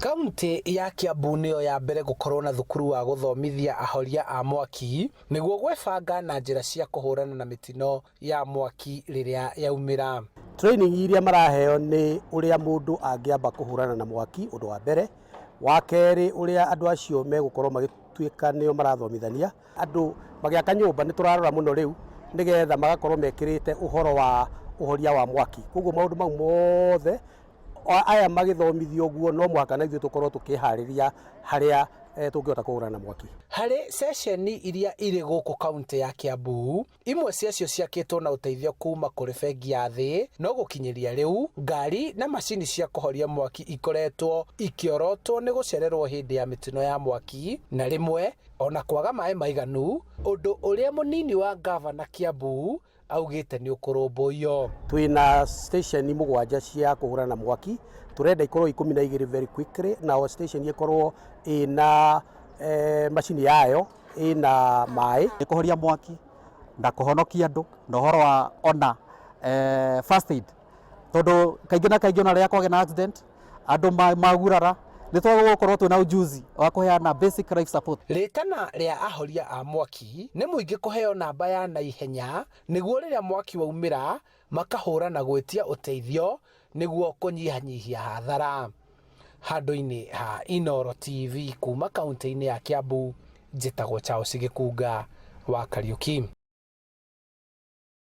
Kaunti ya Kiambu niyo ya mbere gukorwo na thukuru wa guthomithia ahoria a mwaki niguo gwebanga na njira cia kuhurana na mitino ya mwaki riria yaumira. Training iria maraheo ni uria mundu angiamba kuhurana na mwaki undu wa mbere, wa keri uria andu acio megukorwo magituika niyo marathomithania andu magiaka nyumba. Ni turarora muno riu nigetha magakorwo mekirite uhoro wa uhoria wa mwaki, koguo maundu mau mothe aya magithomithio guo no mwaka na ithuĩ tukorwo tukihariria haria tungihota kuhurana na mwaki. Hari ceceni iria iri guku kaunti ya Kiambu, imwe ciacio ciakitwo na uteithio kuma kuri bengi ya thi, no gukinyiria riu ngari na macini cia kuhoria mwaki ikoretwo ikiorotwo ni gucererwo hindi ya mitino ya mwaki na rimwe ona kwaga mai maiganu, undu uria munini wa gavana Kiambu augite ni ukurumbuyo. Twina station mugwanja cia kuhurana na mwaki, turenda ikorwo 12 very quickly, na station ikorwo ina machine yayo ina mai kuhoria mwaki na kuhonokia andu na uhoro wa ona first aid, tondu kaingi na kaingi ona ria kwage na accident andu magurara ni twagukorwo twina ujuzi wa kuheana basic life support. Ritana ria ahoria a mwaki ni muingi kuheo namba ya naihenya niguo riria mwaki waumira makahurana gwitia uteithio niguo kunyihanyihia hathara. Handu-ini ha Inooro TV kuma kaunti-ini ya Kiambu, njitagwo Charles Gikunga wa Kariuki.